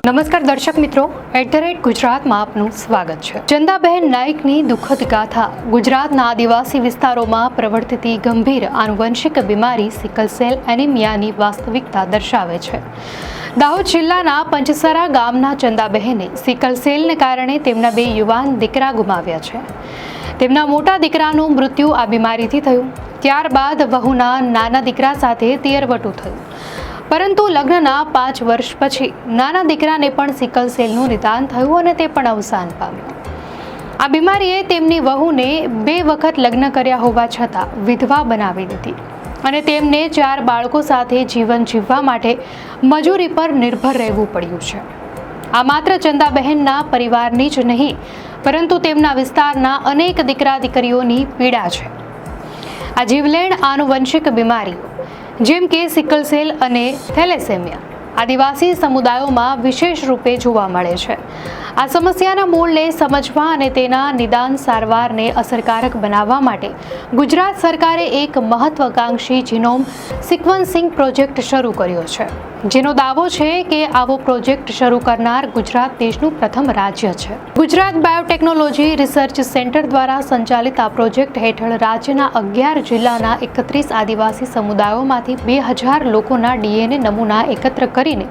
નમસ્કાર દર્શક મિત્રો, @ગુજરાતમાં આપનું સ્વાગત છે। ચંદાબહેન નાયકની દુઃખદ ગાથા ગુજરાતના આદિવાસી વિસ્તારોમાં પ્રવર્તતી ગંભીર આનુવંશિક બીમારી સિકલ સેલ એનિમિયાની વાસ્તવિકતા દર્શાવે છે। દાહોદ જિલ્લાના પંચસરા ગામના ચંદાબહેને સિકલ સેલને કારણે તેમના 2 યુવાન દીકરા ગુમાવ્યા છે। તેમના મોટા દીકરાનું મૃત્યુ આ બીમારીથી થયું, ત્યારબાદ વહુના નાના દીકરા સાથે તેરવટું થયું, પરંતુ લગ્નના 5 વર્ષ પછી નાના દીકરાને પણ સિકલ સેલનું નિદાન થયું અને તે પણ અવસાન પામ્યો। આ બીમારીએ તેમની વહુને 2 વખત લગ્ન કર્યા હોવા છતાં વિધવા બનાવી દીધી અને તેમને 4 બાળકો સાથે જીવન જીવવા માટે મજૂરી પર નિર્ભર રહેવું પડ્યું છે। આ માત્ર ચંદાબહેનના પરિવારની જ નહીં, પરંતુ તેમના વિસ્તારના અનેક દીકરા દીકરીઓની પીડા છે। આ જીવલેણ આનુવંશિક બીમારીઓ જેમ કે સિકલ સેલ અને થેલેસેમિયા આદિવાસી સમુદાયોમાં વિશેષ રૂપે જોવા મળે છે। આ સમસ્યાના મૂળને સમજવા અને તેના નિદાન સારવારને અસરકારક બનાવવા માટે ગુજરાત સરકારે એક મહત્વાકાંક્ષી જીનોમ સિક્વન્સિંગ પ્રોજેક્ટ શરૂ કર્યો છે, જેનો દાવો છે કે આવો પ્રોજેક્ટ શરૂ કરનાર ગુજરાત દેશનું પ્રથમ રાજ્ય છે। ગુજરાત બાયોટેકનોલોજી રિસર્ચ સેન્ટર દ્વારા સંચાલિત આ પ્રોજેક્ટ હેઠળ રાજ્યના 11 જિલ્લાના 31 આદિવાસી સમુદાયોમાંથી 2000 લોકોના ડીએનએ નમૂના એકત્ર કરીને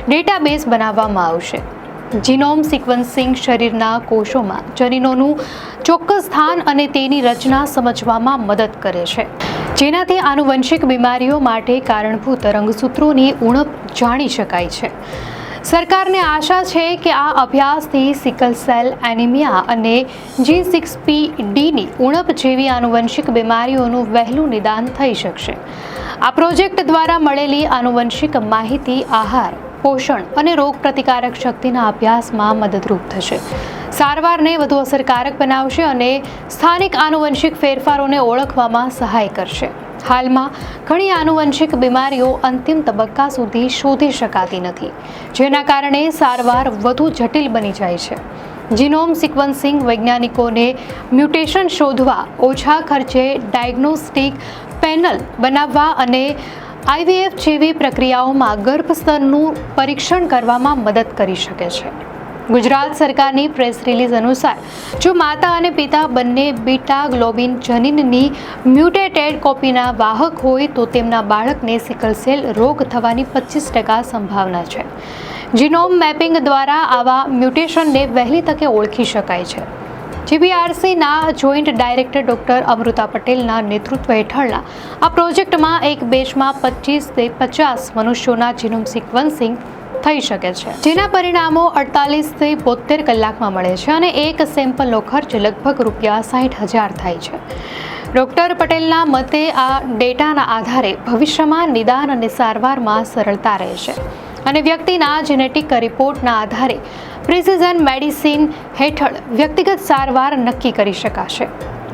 ડેટાબેઝ બનાવવામાં આવશે। જીનોમ સિક્વન્સિંગ શરીરના કોષોમાં જનીનોનું ચોક્કસ સ્થાન અને તેની રચના સમજવામાં મદદ કરે છે, જેનાથી આનુવંશિક બીમારીઓ માટે કારણભૂત રંગસૂત્રોની ઉણપ જાણી શકાય છે। સરકારને આશા છે કે આ અભ્યાસથી સિકલ સેલ એનિમિયા અને G6PD ની ઉણપ જેવી આનુવંશિક બીમારીઓનું વહેલું નિદાન થઈ શકશે। આ પ્રોજેક્ટ દ્વારા મળેલી આનુવંશિક માહિતી આહાર, પોષણ અને રોગ પ્રતિકારક શક્તિના અભ્યાસમાં મદદરૂપ થશે, સારવારને વધુ અસરકારક બનાવશે અને સ્થાનિક આનુવંશિક ફેરફારોને ઓળખવામાં સહાય કરશે। હાલમાં ઘણી આનુવંશિક બીમારીઓ અંતિમ તબક્કા સુધી શોધી શકાતી નથી, જેના કારણે સારવાર વધુ જટિલ બની જાય છે। જીનોમ સિક્વન્સિંગ વૈજ્ઞાનિકોને મ્યુટેશન શોધવા, ઓછા ખર્ચે ડાયગ્નોસ્ટિક પેનલ બનાવવા અને IVF જેવી પ્રક્રિયાઓમાં ગર્ભસ્તરનું પરીક્ષણ કરવામાં મદદ કરી શકે છે। ગુજરાત સરકારની પ્રેસ રિલીઝ અનુસાર જો માતા અને પિતા બંને બીટા ગ્લોબિન જનીનની મ્યુટેટેડ કોપીના વાહક હોય તો તેમના બાળકને સિકલ સેલ રોગ થવાની 25% સંભાવના છે। જીનોમ મેપિંગ દ્વારા આવા મ્યુટેશનને વહેલી તકે ઓળખી શકાય છે। GBRCના જોઈન્ટ ડાયરેક્ટર ડોક્ટર અમૃતા પટેલના નેતૃત્વ હેઠળના આ પ્રોજેક્ટમાં એક બેચમાં 25 થી 50 મનુષ્યોના જીનોમ સિક્વન્સિંગ થઈ શકે છે, જેના પરિણામો 48 થી 72 કલાકમાં મળે છે અને એક સેમ્પલનો ખર્ચ લગભગ ₹60,000 થાય છે। ડોક્ટર પટેલના મતે આ ડેટાના આધારે ભવિષ્યમાં નિદાન અને સારવારમાં સરળતા રહેશે અને વ્યક્તિના જેનેટિક રિપોર્ટના આધારે પ્રિસિઝન મેડિસિન હેઠળ વ્યક્તિગત સારવાર નક્કી કરી શકાશે।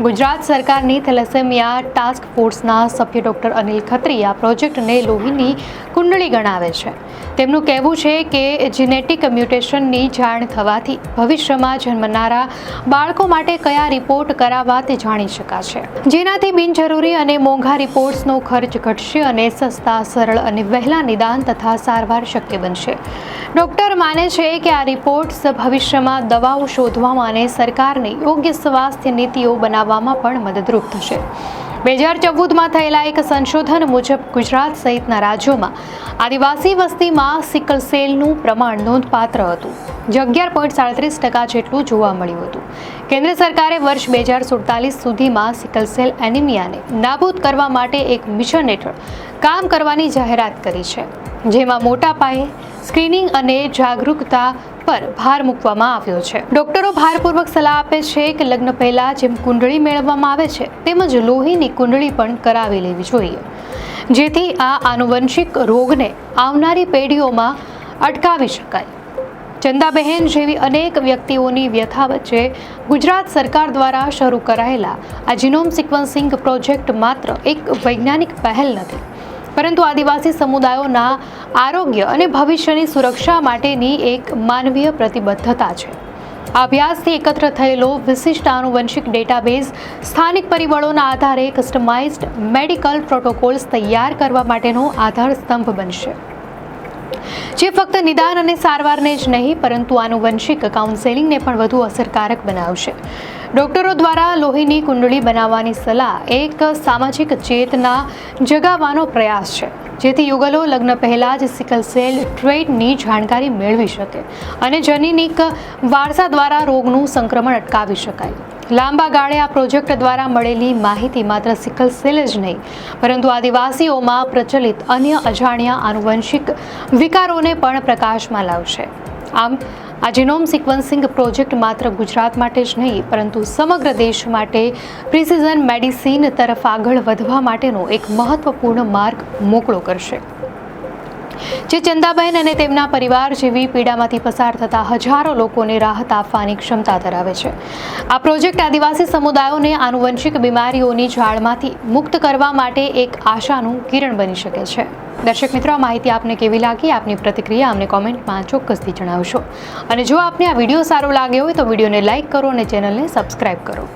ગુજરાત સરકારની થેલેસેમિયા ટાસ્ક ફોર્સના સભ્ય ડોક્ટર અનિલ ખત્રી આ પ્રોજેક્ટને લોહીની કુંડળી ગણાવે છે। તેમનું કહેવું છે કે જીનેટિક મ્યુટેશનની જાણ થવાથી ભવિષ્યમાં જન્મનારા બાળકો માટે કયા રિપોર્ટ કરાવવા તે જાણી શકાશે, જેનાથી બિનજરૂરી અને મોંઘા રિપોર્ટ્સનો ખર્ચ ઘટશે અને સસ્તા, સરળ અને વહેલા નિદાન તથા સારવાર શક્ય બનશે। ડોક્ટર માને છે કે આ રિપોર્ટ્સ ભવિષ્યમાં દવાઓ શોધવામાં અને સરકારની યોગ્ય સ્વાસ્થ્ય નીતિઓ બનાવવામાં પણ મદદરૂપ થશે। 2014માં થયેલા એક સંશોધન મુજબ ગુજરાત સહિતના રાજ્યોમાં આદિવાસી વસ્તીમાં સિકલ સેલનું પ્રમાણ નોંધપાત્ર હતું, જે 11.37% જેટલું જોવા મળ્યું હતું। કેન્દ્ર સરકારે વર્ષ 2047 સુધીમાં સિકલ સેલ એનિમિયાને નાબૂદ કરવા માટે એક મિશન હેઠળ કામ કરવાની જાહેરાત કરી છે, જેમાં મોટા પાયે સ્ક્રીનિંગ અને જાગરૂકતા પર ભાર મૂકવામાં આવ્યો છે। ડોક્ટરો ભારપૂર્વક સલાહ આપે છે કે લગ્ન પહેલા જેમ કુંડળી મેળવવામાં આવે છે તેમજ લોહીની કુંડળી પણ કરાવી લેવી જોઈએ, જેથી આ આનુવંશિક રોગને આવનારી પેઢીઓમાં અટકાવી શકાય। ચંદાબહેન જેવી અનેક વ્યક્તિઓની વ્યથા વચ્ચે ગુજરાત સરકાર દ્વારા શરૂ કરાયેલા આ જીનોમ સિક્વન્સિંગ પ્રોજેક્ટ માત્ર એક વૈજ્ઞાનિક પહેલ નથી, પરંતુ આદિવાસી સમુદાયોના આરોગ્ય અને ભવિષ્યની સુરક્ષા માટેની એક માનવીય પ્રતિબદ્ધતા છે। આ અભ્યાસથી એકત્ર થયેલો વિશિષ્ટ આનુવંશિક ડેટાબેઝ સ્થાનિક પરિબળોના આધારે કસ્ટમાઇઝ્ડ મેડિકલ પ્રોટોકોલ્સ તૈયાર કરવા માટેનો આધાર સ્તંભ બનશે। જે ફક્ત નિદાન અને સારવારને જ નહીં પરંતુ આનુવંશિક કાઉન્સેલિંગને પણ વધુ અસરકારક બનાવશે. ડોક્ટરો દ્વારા લોહીની કુંડળી બનાવવાની સલાહ એક સામાજિક ચેતના જગાવવાનો પ્રયાસ છે, જેથી યુગલો લગ્ન પહેલાં જ સિકલ સેલ ટ્રેટની જાણકારી મેળવી શકે અને જનીનિક વારસા દ્વારા રોગનું સંક્રમણ અટકાવી શકાય. લાંબા ગાળે આ પ્રોજેક્ટ દ્વારા મળેલી માહિતી માત્ર સિકલ સેલ જ નહીં પરંતુ આદિવાસીઓમાં પ્રચલિત અન્ય અજાણ્યા આનુવંશિક વિકારોને પણ પ્રકાશમાં લાવશે. આમ આ જીનોમ સિક્વન્સિંગ પ્રોજેક્ટ માત્ર ગુજરાત માટે જ નહીં પરંતુ સમગ્ર દેશ માટે પ્રિસિઝન મેડિસિન તરફ આગળ વધવા માટેનો એક મહત્વપૂર્ણ માર્ગ મોકળો કરશે, જે ચંદાબહેન અને તેમના પરિવાર જેવી પીડામાંથી પસાર થતા હજારો લોકોને રાહત આપવાની ક્ષમતા ધરાવે છે. આ પ્રોજેક્ટ આદિવાસી સમુદાયોને આનુવંશિક બીમારીઓની જાળમાંથી મુક્ત કરવા માટે એક આશાનું કિરણ બની શકે છે. દર્શક મિત્રો, આ માહિતી આપને કેવી લાગી? આપની પ્રતિક્રિયા અમને કોમેન્ટમાં ચોક્કસથી જણાવશો. અને જો આપને આ વિડીયો સારો લાગ્યો હોય તો વિડીયોને લાઇક કરો અને ચેનલને સબસ્ક્રાઇબ કરો.